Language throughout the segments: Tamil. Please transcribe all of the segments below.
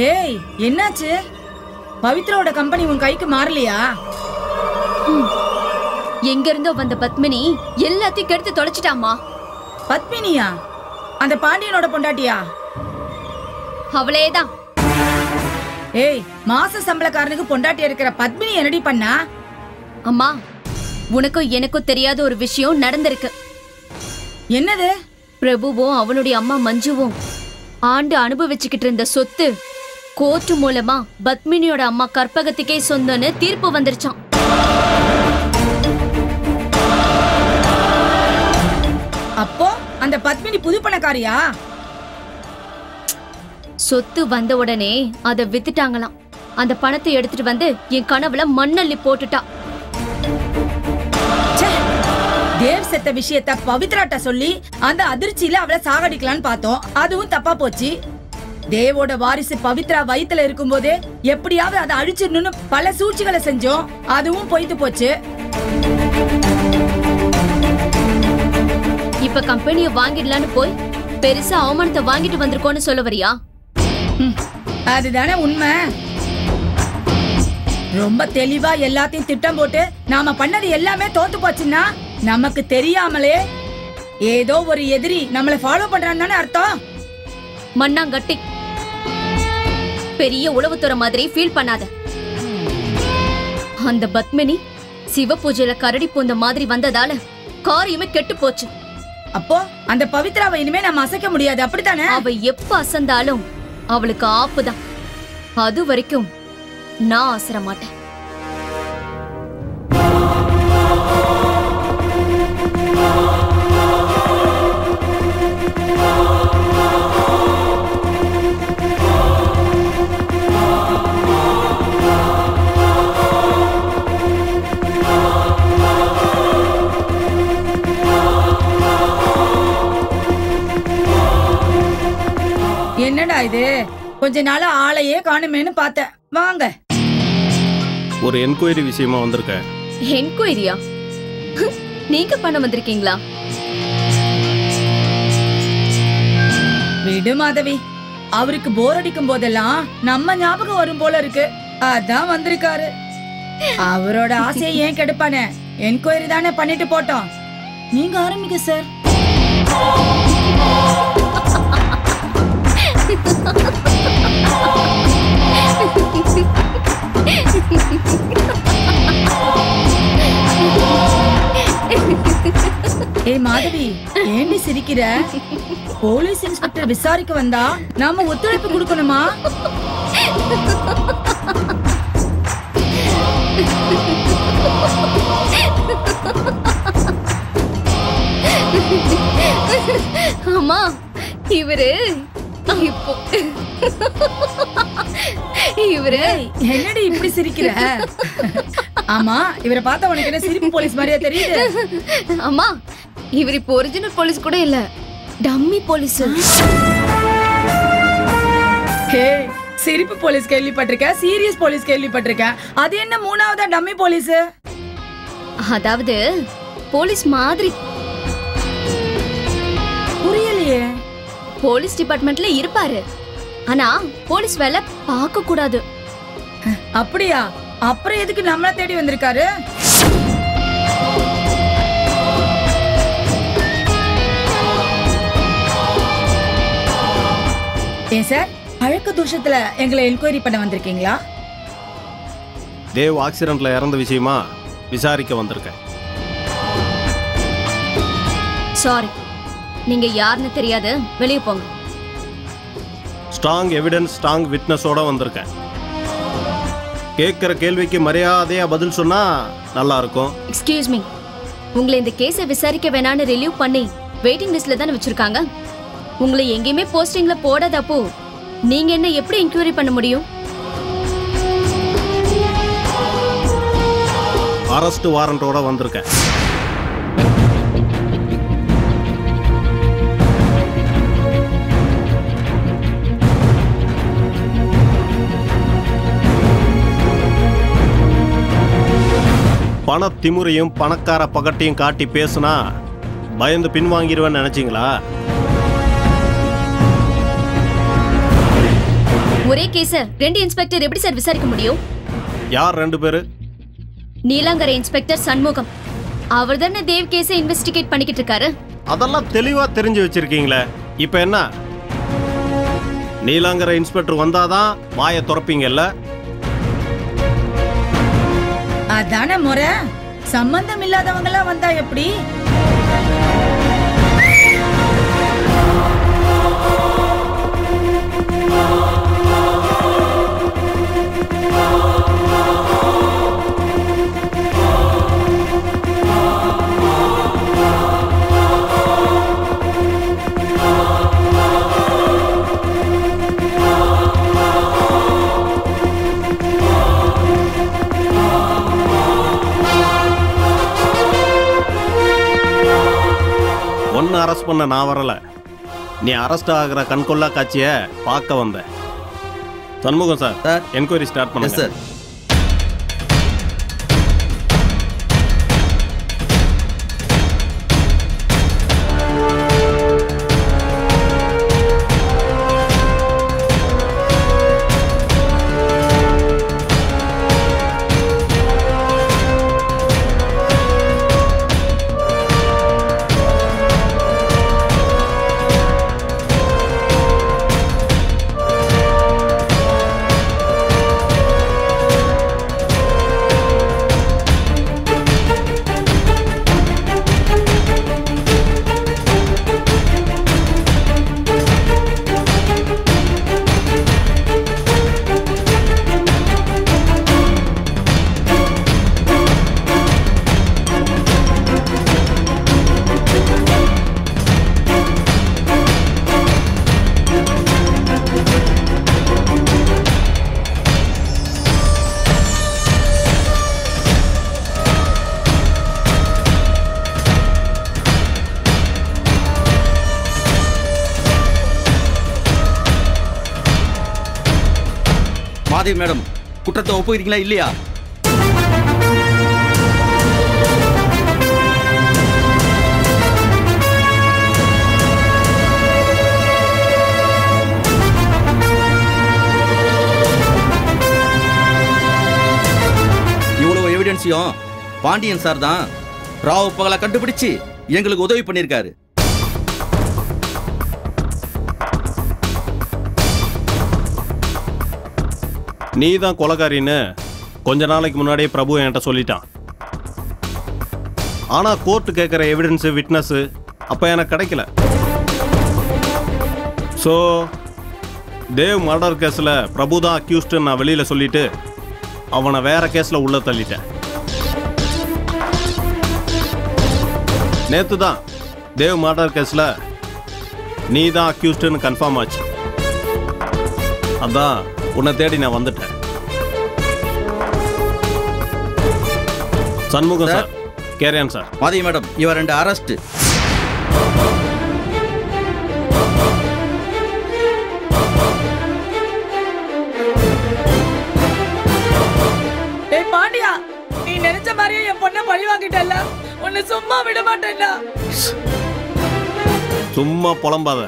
ஏய், என்னாச்சு? பவித்ராவோட கம்பெனி உன் கைக்கு மாறலையா? எங்க இருந்தோ வந்த பத்மினி எல்லாத்தையும் கெடுத்து தொலைச்சிட்டாமா. பத்மினியா? அந்த பாண்டியனோட பொண்டாட்டியா? அவளேதான். ஏய், மாச சம்பளக்காரனுக்கு பொண்டாட்டி இருக்கிற பத்மினி என்னடி பண்ணா? அம்மா, உனக்கும் எனக்கும் தெரியாத ஒரு விஷயம் நடந்திருக்கு. என்னது? பிரபுவும் அவனுடைய அம்மா மஞ்சுவும் ஆண்டு அனுபவிச்சுக்கிட்டு இருந்த சொத்து கோர்ட்டு மூலமா பத்மினியோட அம்மா கற்பகத்துக்கே சொந்தன்னு தீர்ப்பு வந்துருச்சான். அப்போ அந்த பத்மினி புது பணக்காரியா? சொத்து வந்த உடனே அதை வித்துட்டாங்களாம். அந்த பணத்தை எடுத்துட்டு வந்து என் கனவுல மண்ணள்ளி போட்டுட்டா. தேவ் செத்த விஷயத்த பவித்ராட்ட சொல்லி அந்த அதிர்ச்சியில அவளை சாகடிக்கலான்னு பார்த்தோம். அதுவும் தப்பா போச்சு. தேவோட வாரிசு பவித்ரா வயித்துல இருக்கும் போதே எப்படியாவது அதை அழிச்சிடணும்னு பல சூழ்ச்சிகளை செஞ்சோம். அதுவும் பொய்த்து போச்சு. இப்ப கம்பெனியை வாங்கிடலான்னு போய் பெருசா அவமானத்தை வாங்கிட்டு வந்திருக்கோன்னு சொல்ல வரியா? அதுதானே உண்மை. ரொம்ப தெளிவா எல்லாத்தையும் திட்டம் போட்டு நாம பண்ணது எல்லாமே தோத்து போச்சுன்னா நமக்கு தெரியாமலே ஏதோ ஒரு எதிரி நம்மளை ஃபாலோ பண்றான்னு தானே அர்த்தம். மண்ணாங்கட்டி பெரிய உளவுத்துறை மாதிரி ஃபீல் பண்ணாத. அந்த பத்மினி சிவ பூஜையில கரடி பூந்த மாதிரி வந்ததால காரியமே கெட்டு போச்சு. அப்போ அந்த பவித்ராவை இனிமே நம்ம அசைக்க முடியாது, அப்படித்தானே? அவ எப்ப அசந்தாலும் அவளுக்கு ஆப்புதான். அது வரைக்கும் நான் அசர மாட்டேன். என்னடா இது, கொஞ்ச நாள் ஆளையே காணுமேன்னு பார்த்தேன். வாங்க. ஒரு என்கொயரி விஷயமா வந்திருக்கேன். என்கொயரியா? நீங்க பண்ண வந்திருக்கீங்களா? விடு மாதவி, அவருக்கு போர் அடிக்கும் போதெல்லாம் நம்ம ஞாபகம் வரும் போல இருக்கு. அதான் வந்திருக்காரு. அவரோட ஆசையை ஏன் கெடுப்பானே? என்கொயரி தானே பண்ணிட்டு போட்டோம். நீங்க ஆரம்பிங்க சார். ஏய் மாதவி, ஏண்டி சிரிக்கிற? போலீஸ் இன்ஸ்பெக்டர் விசாரிக்க வந்தா நாம ஒத்துழைப்பு கொடுக்கணுமா? ஆமா, இவரு இப்போ இவரு என்னடி இப்படி சிரிக்கிற? ஆமா, இவரை பார்த்தா உனக்கு என்ன சிரிப்பு போலீஸ் மாதிரியா தெரியுது? அம்மா, இவர் இப்போ ஒரிஜினல் போலீஸ் கூட இல்ல, டம்மி போலீஸ். ஹே, சிரிப்பு போலீஸ் கேள்விப்பட்டிருக்கேன், சீரியஸ் போலீஸ் கேள்விப்பட்டிருக்கேன். அது என்ன மூணாவதா டம்மி போலீஸ்? அதாவது போலீஸ் மாதிரி. புரியலையே. போலீஸ் டிபார்ட்மெண்ட்ல இருப்பாரு, ஆனா போலீஸ் வேலை பார்க்க கூடாது. அப்படியா? அப்புறம் எதுக்கு நம்மள தேடி வந்திருக்காரு? ஏன் சார், அழகு தோஷத்துல எங்களை என்கொயரி பண்ண வந்திருக்கீங்களா? தேவ் ஆக்சிடென்ட்ல இறந்த விஷயமா விசாரிக்க வந்திருக்கேன். சாரி, நீங்க யாருன்னு தெரியாது, வெளியே போங்க. ஸ்ட்ராங் எவிடன்ஸ், ஸ்ட்ராங் விட்னஸோட வந்திருக்கேன். கேட்குற கேள்விக்கு மரியாதையா பதில் சொன்னா நல்லா இருக்கும். எக்ஸ்கியூஸ் மீ, உங்களை இந்த கேஸை விசாரிக்க வேணான்னு ரிலீவ் பண்ணி வெயிட்டிங் லிஸ்ட்ல தானே வச்சிருக்காங்க. உங்களை எங்கேயுமே போஸ்டிங்ல போடாதப்போ நீங்க என்ன எப்படி என்கொயரி பண்ண முடியும்? அரெஸ்ட் வாரண்டோட வந்திருக்கேன். பணத்திமுறையும் பணக்கார பகட்டையும் காட்டி பேசுனா பயந்து பின்வாங்கிடுவேன்னு நினைச்சீங்களா? ஒரே கேஸ 2 இன்ஸ்பெக்டர் எப்படி சார் விசாரிக்க முடியும்? யார் 2 பேரு? நீலாங்கரை இன்ஸ்பெக்டர் சண்முகம். அவர் தானே தேவ் கேஸை இன்வெஸ்டிகேட் பண்ணிக்கிட்டு இருக்காரு. அதெல்லாம் தெளிவா தெரிஞ்சு வச்சிருக்கீங்களே. இப்ப என்ன? நீலாங்கரை இன்ஸ்பெக்டர் வந்தாதான் வாயை திறப்பீங்கல்ல? அதான முறை. சம்பந்தம் இல்லாதவங்க எல்லாம் வந்தா எப்படி? ஒன்னு அரெஸ்ட் பண்ண நான் வரல. நீ அரெஸ்ட் ஆகிற கண்கொள்ளா காட்சியை பார்க்க வந்த. சண்முகம் சார், என்கொயரி ஸ்டார்ட் பண்ணுங்க சார். மாதவி மேடம், குற்றத்தை ஒப்புக்கிறீங்களா இல்லையா? இவ்வளவு எவிடன்ஸையும் பாண்டியன் சார் தான் ராவ் பகலை கண்டுபிடிச்சு எங்களுக்கு உதவி பண்ணியிருக்காரு. நீ தான் கொலைகாரின்னு கொஞ்ச நாளைக்கு முன்னாடியே பிரபு என்கிட்ட சொல்லிட்டான். ஆனா கோர்ட்டு கேட்குற எவிடன்ஸ், விட்னஸ் அப்ப எனக்கு கிடைக்கல. ஸோ தேவ் மர்டர் கேஸில் பிரபு தான் அக்யூஸ்டு நான் வெளியில சொல்லிட்டு அவனை வேற கேஸில் உள்ள தள்ளிட்டேன். நேற்று தான் தேவ் மர்டர் கேஸில் நீ தான் அக்யூஸ்டுன்னு கன்ஃபார்ம் ஆச்சு. அதான் உன்னை தேடி நான் வந்துட்டேன். Shanmugam sir, carry on sir. Madhavi madam, இவர் 2 அரெஸ்ட். ஏய் பாண்டியா, நீ நினைச்ச மாதிரியே என் பொண்ணை பழி வாங்கிட்டல்ல, உன்னை சும்மா விட மாட்டேன்டா. சும்மா புலம்பாத.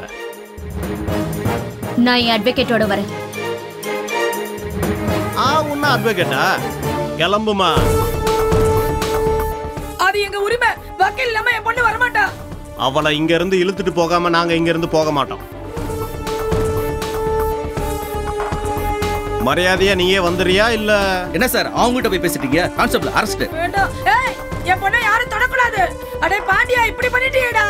நான் என் அட்வொகேட்டோட வரேன். உன்ன அட்வொகேட்டா? கிளம்புமா. அது எங்க உரிமை. வக்கீல் இல்லாம என் பொண்ணு வரமாட்டா. அவளை இங்க இருந்து இழுத்துட்டு போகாம நாங்க இங்க இருந்து போக மாட்டோம். மரியாதையா நீயே வந்துறியா இல்ல? என்ன சார் அவங்ககிட்ட போய் பேசிட்டீங்க? Constable arrest. வேண்டாம். ஏய், என் பொண்ணை யாரும் தொடக்கூடாது. அடே பாண்டியா, இப்படி பண்ணிட்டீடா.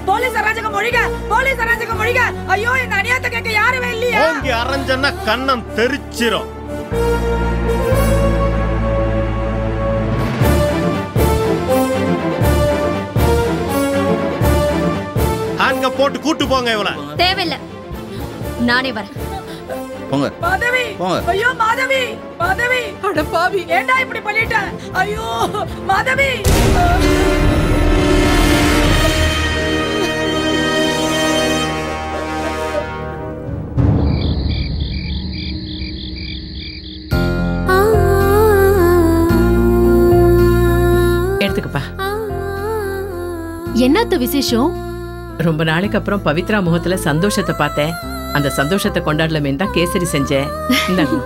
போலீஸ் அராஜகம் ஒழிக, போலீஸ் அராஜகம் ஒழிக. ஐயோ, இந்த அநியாயத்தை கேட்க யாருமே இல்லையா? ஓங்கி அரஞ்சன்னா கண்ணம் தெரிச்சிரும். அங்க போட்டு கூட்டு போங்க இவள. தேவையில்லை, நானே வரேன். போங்க. மாதவி, போங்க. ஐயோ மாதவி, மாதவி. அட பாவி, ஏண்டா இப்படி பண்ணிட்ட? ஐயோ மாதவி. எடுத்துக்கப்பா. என்னத்த விசேஷம்? ரொம்ப நாளைக்கு அப்புறம் பவித்ரா முகத்துல சந்தோஷத்தை பார்த்தேன். அந்த சந்தோஷத்தை கொண்டாடலாமே தான் கேசரி செஞ்சேன். இந்தாங்க.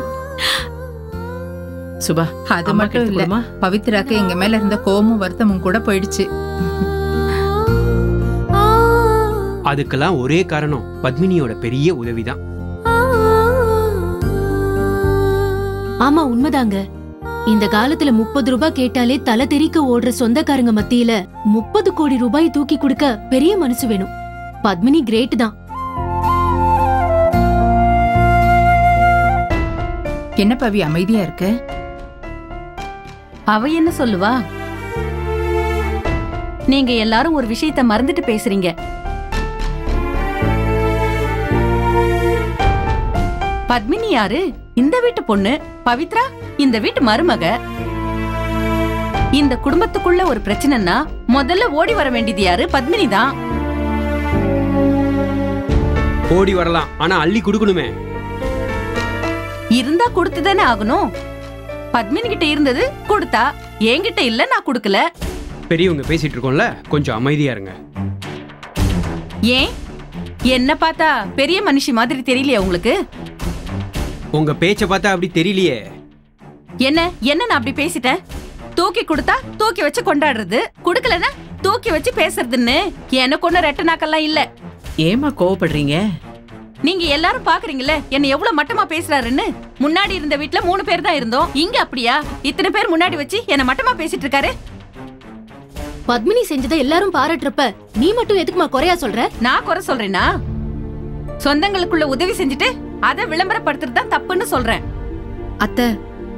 சுபா, அது மட்டும் இல்ல, பவித்ராக்கு எங்க மேல இருந்த கோபமும் வருத்தமும் கூட போயிடுச்சு. அதுக்கெல்லாம் ஒரே காரணம் பத்மினியோட பெரிய உதவிதான். ஆமா, உண்மைதாங்க. இந்த காலத்துல 30 ரூபாய் கேட்டாலே தலை தெறிக்க ஓடுற சொந்தக்காரங்க மத்தியில 30 கோடி ரூபாய் தூக்கி கொடுக்க பெரிய மனசு வேணும். பத்மினி கிரேட் தான். என்ன பவி அமைதியா இருக்க? அவ என்ன சொல்லுவா? நீங்க எல்லாரும் ஒரு விஷயத்தை மறந்துட்டு பேசுறீங்க. பத்மினி யாரு? இந்த வீட்டு பொண்ணு. பவித்ரா இந்த வீட்டு மருமக. இந்த குடும்பத்துக்குள்ள ஒரு பிரச்சனைனா முதல்ல ஓடி வர வேண்டியது யாரு? பத்மினி தான். ஓடி வரலாம், ஆனா அள்ளி கொடுக்கணுமே. இருந்தா கொடுத்துதானே ஆகணும். பத்மினி கிட்ட இருந்தது கொடுத்தா, என்கிட்ட இல்ல, நான் கொடுக்கல. பெரியவங்க பேசிட்டு இருக்கோம்ல, கொஞ்சம் அமைதியா இருங்க. ஏன் என்ன பார்த்தா பெரிய மனுஷி மாதிரி தெரியலையா உங்களுக்கு? உங்க பேச்ச பார்த்தா அப்படி தெரியலையே. என்ன நான் அப்படி பேசிட்டேன்? தூக்கி கொடுத்தா தூக்கி வச்சு கொண்டாடுறது, கொடுக்கலன்னா தூக்கி வச்சு பேசுறதுன்னு எனக்கு ஒண்ணு ரெட்ட நாக்கெல்லாம் இல்ல. ஏமா கோவப்படுறீங்க? நீங்க எல்லாரும் பாக்குறீங்கல்ல என்ன எவ்வளவு மட்டமா பேசுறாருன்னு. முன்னாடி இருந்த வீட்ல 3 பேர் தான் இருந்தோம். இங்க அப்படியா இத்தனை பேர் முன்னாடி வச்சு என்ன மட்டமா பேசிட்டு இருக்காரு? பத்மினி செஞ்சதை எல்லாரும் பாராட்டுறப்ப நீ மட்டும் எதுக்குமா குறையா சொல்ற? நான் குறை சொல்றேனா? சொந்தங்களுக்குள்ள உதவி செஞ்சுட்டு அதை விளம்பரப்படுத்துறது தான் தப்புன்னு சொல்றேன். அத்தை,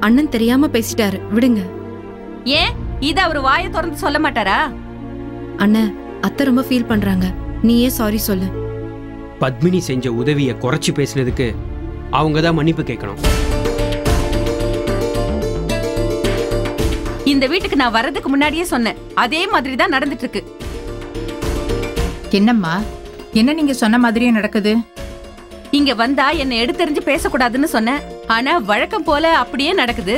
அண்ணன் தெரியாம பேசிட்டாரு, விடுங்க. ஏன் இத அவர் வாயை திறந்து சொல்ல மாட்டாரா? அண்ணன், அத்தை ரொம்ப ஃபீல் பண்றாங்க, நீயே சாரி சொல்லு. பத்மினி செஞ்ச உதவியை குறைச்சு பேசினதுக்கு அவங்க தான் மன்னிப்பு கேட்கணும். இந்த வீட்டுக்கு நான் வர்றதுக்கு முன்னாடியே சொன்னேன், அதே மாதிரி தான் நடந்துட்டு இருக்கு. என்னம்மா, என்ன நீங்க சொன்ன மாதிரியே நடக்குது? இங்க வந்தா என்ன எடுத்தெறிஞ்சு பேசக்கூடாதுன்னு சொன்னேன், ஆனா வழக்கம் போல அப்படியே நடக்குது.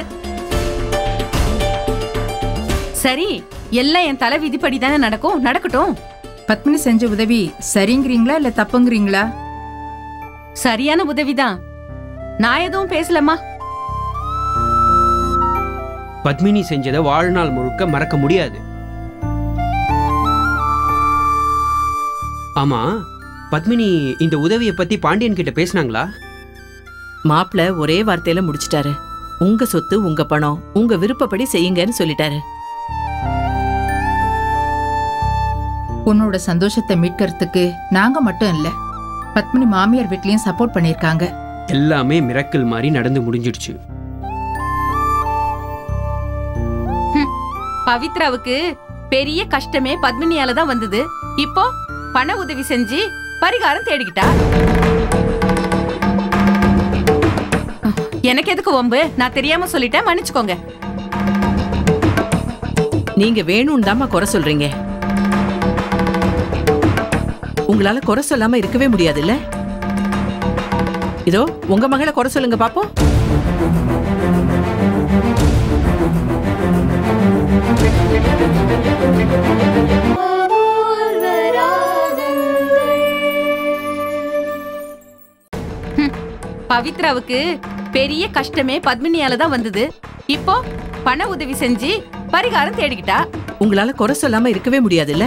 சரி, எல்லாம் என் தலை விதிப்படி தானே நடக்கும், நடக்கட்டும். பத்மினி செஞ்ச உதவி சரிங்கிறீங்களா இல்ல தப்புங்கிறீங்களா? சரியான உதவிதான். நான் எதுவும் பேசலம்மா. பத்மினி செஞ்சதை வாழ்நாள் முழுக்க மறக்க முடியாது. ஆமா, பத்மினி இந்த உதவியை பத்தி பாண்டியன் கிட்ட பேசினாங்களா? மாப்பிள்ள ஒரே வார்த்தையில முடிச்சிட்டாரு. உங்க சொத்து, உங்க பணம், உங்க விருப்பப்படி செய்யுங்கன்னு சொல்லிட்டாரு. உன்னோட சந்தோஷத்தை மீட்கிறதுக்கு நாங்க மட்டும் இல்ல, பத்மினி மாமியார் வீட்லயும் சப்போர்ட் பண்ணிருக்காங்க. எல்லாமே மிரக்கல் மாதிரி நடந்து முடிஞ்சிடுச்சு. பவித்ராவுக்கு பெரிய கஷ்டமே பத்மினியால தான் வந்தது. இப்போ பண உதவி செஞ்சு பரிகாரம் தேடிக்கிட்டா. எனக்கு எதுக்கு வம்பு? நான் தெரியாம சொல்லிட்டேன், மன்னிச்சுக்கோங்க. நீங்க வேணும்னு தாமா குறை சொல்றீங்க. உங்களால குறை சொல்லாம இருக்கவே முடியாது இல்ல? இதோ உங்க மகளை குறை சொல்லுங்க பாப்போம். பவித்ராவுக்கு பெரிய கஷ்டமே பத்மினியால தான் வந்தது. இப்போ பண உதவி செஞ்சு பரிகாரம் தேடிக்கிட்டா. உங்களால குறை சொல்லாம இருக்கவே முடியாது இல்ல?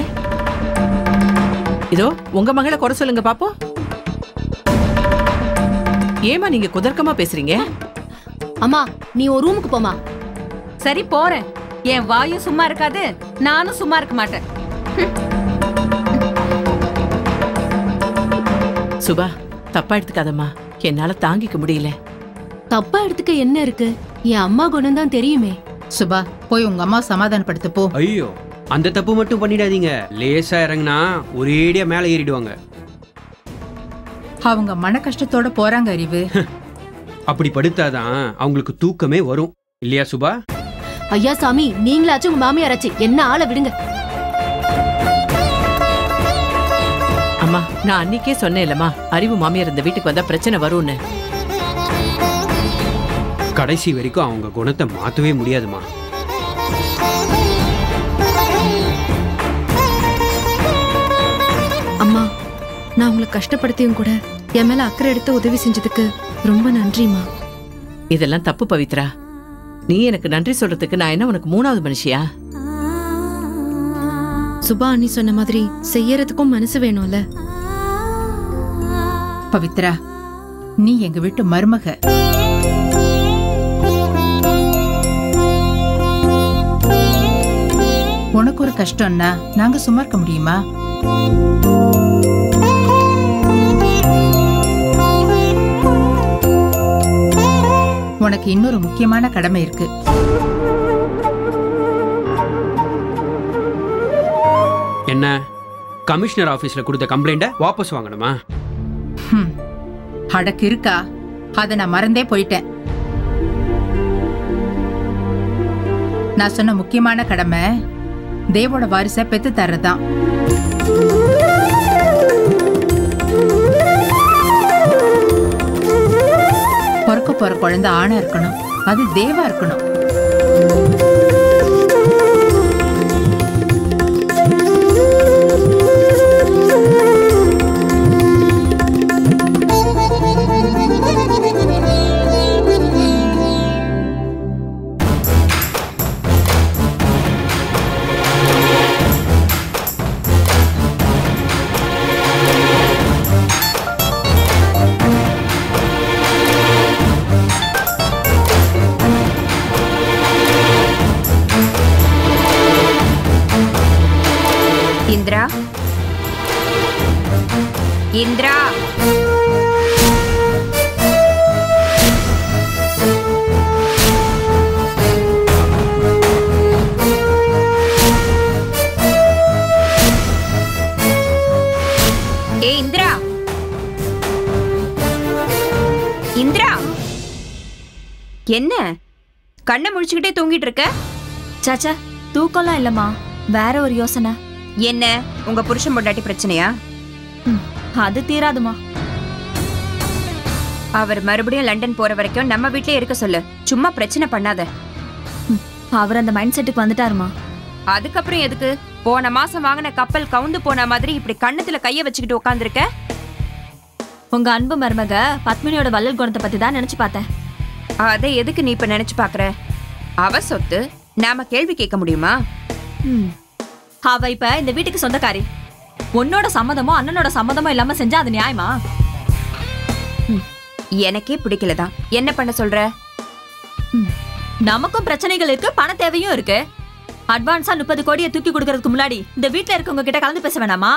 இதோ உங்க மகளை குறை சொல்லுங்க பாப்போம். ஏமா நீங்க குதர்க்கமா பேசுறீங்க? அம்மா, நீ ஒரு ரூமுக்கு போமா. சரி, போறேன். என் வாயும் சும்மா இருக்காது, நானும் சும்மா இருக்க மாட்டேன். சுபா, தப்பா எடுத்துக்காதம்மா, என்னால தாங்கிக்க முடியல. தப்பா எடுத்துக்க என்ன இருக்கு? என் அம்மா குணம் தான் தெரியுமே. சுபா, போய் உங்க அம்மா சமாதானப்படுத்து போ. ஐயோ, அந்த தப்பு மட்டும் பண்ணிடாதீங்க. லேசா இறங்கினா ஒரேடியா மேலே ஏறிடுவாங்க. அவங்க மன கஷ்டத்தோட போறாங்க அறிவு. அப்படி படுத்தாதான் அவங்களுக்கு தூக்கமே வரும் இல்லையா சுபா? ஐயா சாமி, நீங்களாச்சும் உங்க மாமியாராச்சு என்ன ஆள விடுங்க. அம்மா, நான் அன்னைக்கே சொன்னேன்லம்மா, அறிவு மாமியார் இந்த வீட்டுக்கு வந்தா பிரச்சனை வரும்னு. கடைசி வரைக்கும் அவங்க குணத்தை மாத்தவே முடியாதுமா. அம்மா, நான் உங்களை கஷ்டப்படுத்தியும் கூட என் மேல அக்கறை எடுத்து உதவி செஞ்சதுக்கு ரொம்ப நன்றிமா. இதெல்லாம் தப்பு பவித்ரா. நீ எனக்கு நன்றி சொல்றதுக்கு நான் என்ன உனக்கு மூணாவது மனுஷியா? சுபா அண்ணி சொன்ன மாதிரி செய்யறதுக்கும் மனசு வேணும்ல. பவித்ரா, நீ எங்க வீட்டு மருமக. உனக்கு ஒரு கஷ்டம்னா நாங்க சும்மா இருக்க முடியுமா? உனக்கு இன்னொரு முக்கியமான கடமை இருக்கு. என்ன, கமிஷனர் ஆபீஸ்ல கொடுத்த கம்ப்ளைண்ட வாபஸ் வாங்கணுமா? அடக்கு இருக்கா? அத நான் மறந்தே போயிட்டேன். நான் சொன்ன முக்கியமான கடமை தேவோட வாரிசை பெத்து தர்றதுதான். பிறக்க போற குழந்தை ஆணா இருக்கணும், அது தேவா இருக்கணும். இந்திரா, இந்திரா, ஏ இந்திரா, இந்திரா, என்ன கண்ணை முழிச்சுக்கிட்டே தூங்கிட்டு இருக்க? சாச்சா, தூக்கம்லாம் இல்லம்மா, வேற ஒரு யோசனை. என்ன, உங்க புருஷன் பொண்டாட்டி பிரச்சனையா? அது தீராதுமா. அவர் மறுபடியும் லண்டன் போற வரைக்கும் நம்ம வீட்லயே இருக்க சொல்லு. சும்மா பிரச்சனை பண்ணாத. அவர் அந்த மைண்ட் செட்டுக்கு வந்துட்டாருமா. அதுக்கப்புறம் எதுக்கு போன மாசம் வாங்கின கப்பல் கவுந்து போன மாதிரி இப்படி கண்ணத்துல கைய வச்சுக்கிட்டு உட்காந்துருக்க? உங்க அன்பு மருமக பத்மினியோட வள்ளல் குணத்தை பத்தி தான் நினைச்சு பார்த்தேன். அதை எதுக்கு நீ இப்ப நினைச்சு பாக்குற? அவ சொத்து நாம கேள்வி கேட்க முடியுமா? அவ இப்ப இந்த வீட்டுக்கு சொந்தக்காரி. உன்னோட சம்மதமோ அண்ணனோட சம்மதமோ இல்லாம செஞ்சா அது நியாயமா? எனக்கே பிடிக்கலதான். என்ன பண்ண சொல்ற? நமக்கும் பிரச்சனைகள் இருக்கு, பண தேவையும் இருக்கு. அட்வான்ஸா 30 கோடியை தூக்கி கொடுக்கறதுக்கு முன்னாடி இந்த வீட்டுல இருக்கவங்க கிட்ட கலந்து பேச வேணாமா?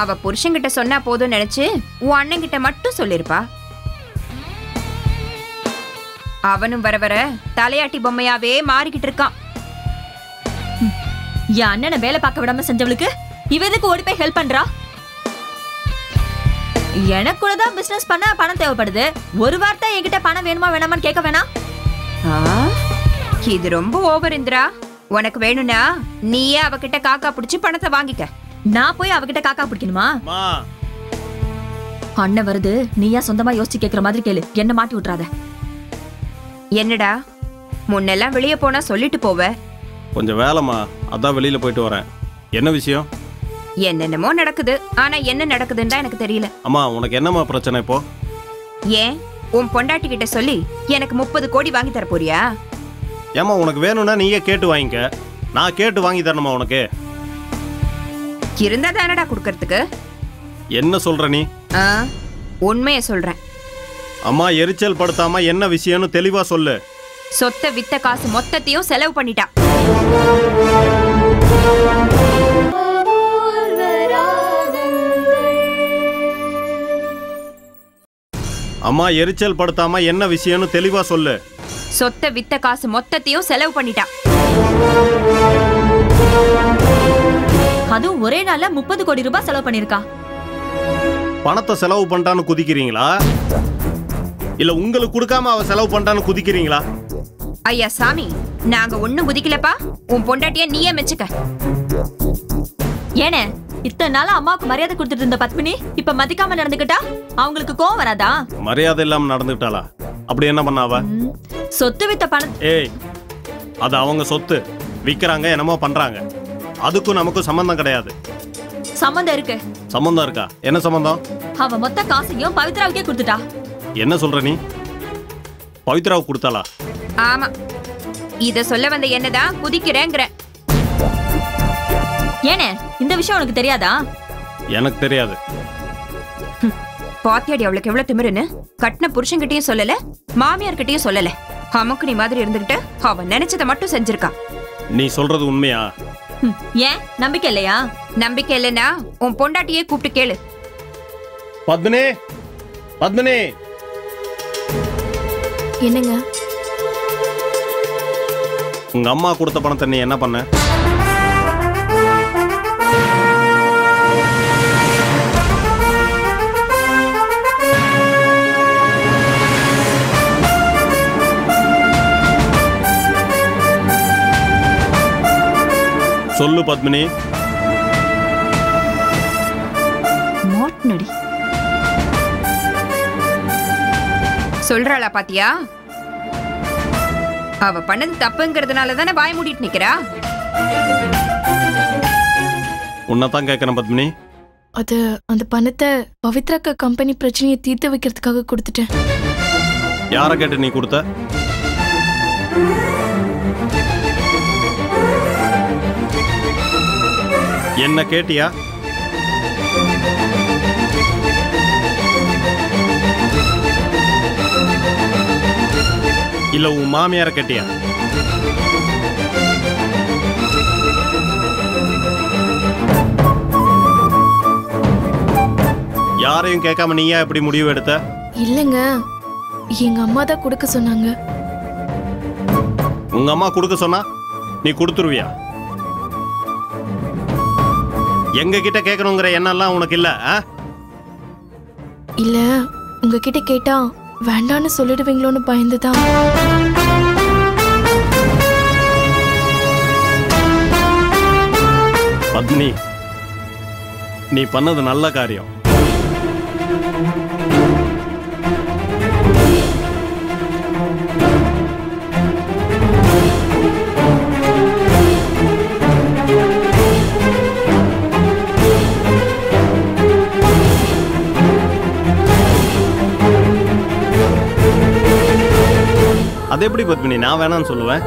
அவ புருஷன்கிட்ட சொன்னா போதும் நினைச்சு உன் அண்ணன் கிட்ட மட்டும் சொல்லிருப்பா. அவனும் வர வர தலையாட்டி பொம்மையாவே மாறிக்கிட்டு இருக்கான். என் அண்ணனை வேலை பார்க்க விடாம செஞ்சவளுக்கு இவ எதுக்கு ஓடி போய் ஹெல்ப் பண்றா? எனக்கு கூட தான் பிசினஸ் பண்ண பணம் தேவைப்படுது. ஒரு வார்த்தை என்கிட்ட பணம் வேணுமா வேணாமான்னு கேட்க வேணாம். இது ரொம்ப ஓவர் இந்திரா. உனக்கு வேணும்னா நீயே அவகிட்ட காக்கா பிடிச்சு பணத்தை வாங்கிக்க. நான் போய் அவகிட்ட காக்கா பிடிக்கணுமா? அண்ணன் வருது, நீயா சொந்தமா யோசிச்சு கேட்கிற மாதிரி கேளு, என்ன மாட்டி விட்டுறாத. என்னடா, முன்னெல்லாம் வெளியே போனா சொல்லிட்டு போவ. கொஞ்சம் வேலைமா, அதான் வெளியில போயிட்டு வரேன். என்ன விஷயம்? என்னென்னமோ நடக்குது, ஆனா என்ன நடக்குதுன்னு தான் எனக்கு தெரியல. அம்மா, உனக்கு என்னம்மா பிரச்சனை இப்போ? ஏன் உன் பொண்டாட்டி கிட்ட சொல்லி எனக்கு 30 கோடி வாங்கி தர போறியா? ஏமா, உனக்கு வேணும்னா நீயே கேட்டு வாங்கிக்க. நான் கேட்டு வாங்கி தரணுமா உனக்கு? இருந்தா தானடா குடுக்கறதுக்கு. என்ன சொல்ற நீ? உண்மைய சொல்றேன். அம்மா, எரிச்சல் படுத்தாம என்ன விஷயம்னு தெளிவா சொல்லு. சொத்தை வித்த காசு மொத்தத்தையும் செலவு பண்ணிட்டா. அம்மா, எரிச்சல் படுத்தாம என்ன விஷயம்னு தெளிவா சொல்லு. சொத்தை வித்த காசு மொத்தத்தையும் செலவு பண்ணிட்டா. அதுவும் ஒரே நாள்ல 30 கோடி ரூபாய் செலவு பண்ணிருக்கா. பணத்தை செலவு பண்ணிட்டான்னு குதிக்கிறீங்களா, இல்ல உங்களுக்கு கொடுக்காம அவ செலவு பண்ணிட்டான்னு குதிக்கிறீங்களா? ஐயா சாமி, நாங்க ஒண்ணும் குதிக்கலப்பா. உன் பொண்டாட்டிய நீயே மெச்சுக்க. ஏனே, இத்தனை நாளா அம்மாவுக்கு மரியாதை கொடுத்துட்டு இருந்த பத்மினி இப்ப மதிக்காம நடந்துக்கிட்டா அவங்களுக்கு கோவம் வராதா? மரியாதை இல்லாம நடந்துக்கிட்டாளா? அப்படி என்ன பண்ணாவ? சொத்து வித்த பணம். ஏய், அது அவங்க சொத்து. விக்கிறாங்க, என்னமோ பண்றாங்க. அதுக்கும் நமக்கும் சம்பந்தம் கிடையாது. சம்பந்தம் இருக்கு. சம்பந்தம் இருக்கா? என்ன சம்பந்தம்? அவ மொத்த காசையும் பவித்ராவுக்கே கொடுத்துட்டா. என்ன சொல்ற நீ? பவித்ராவுக்கு கொடுத்தாளா? ஆமா, இத சொல்ல வந்த என்னதான் குதிக்கிறேங்கிற. ஏனே இந்த விஷயம் உனக்கு தெரியாதா? எனக்கு தெரியாது. பாத்தியாடி அவளுக்கு எவ்வளவு திமிருன்னு. கட்டின புருஷன்கிட்டயும் சொல்லல, மாமியார் கிட்டயும் சொல்லல. அமுக்கு நீ மாதிரி இருந்துகிட்டு அவன் நினைச்சதை மட்டும் செஞ்சிருக்கா. நீ சொல்றது உண்மையா? ஏன் நம்பிக்கை இல்லையா? நம்பிக்கை இல்லைன்னா உன் பொண்டாட்டியே கூப்பிட்டு கேளு. பத்மினி, பத்மினி. என்னங்க? உங்க அம்மா கொடுத்த பணத்தை நீ என்ன பண்ண? சொல்லு பத்மினி. மாட்னடி. சொல்றாளா பாத்தியா? அவ பண்ணது தப்புங்கிறதுனால தானே வாய் மூடிட்டு நிக்கிறா. உன்னதான் கேட்கிறேன் பத்மினி. அது அந்த பணத்தை பவித்ராக்கு கம்பெனி பிரச்சனையை தீர்த்து வைக்கிறதுக்காக கொடுத்துட்டேன். யார கேட்டு நீ கொடுத்த? என்ன கேட்டியா? இல்ல உன் மாமியார கேட்டியா? யாரையும் கேட்காம நீயா எப்படி முடிவு எடுத்த? இல்லங்க, எங்க அம்மா தான் கொடுக்க சொன்னாங்க. உங்க அம்மா கொடுக்க சொன்னா நீ கொடுத்துருவியா? எங்க கிட்ட கேட்கணுங்கிற எண்ணெல்லாம் உனக்கு இல்ல? இல்ல, உங்ககிட்ட கேட்டா வேண்டான்னு சொல்லிடுவீங்களோன்னு பயந்துதான். பத்மினி, நீ பண்ணது நல்ல காரியம். அது எப்படி பத்மினி நான் வேணான்னு சொல்லுவேன்?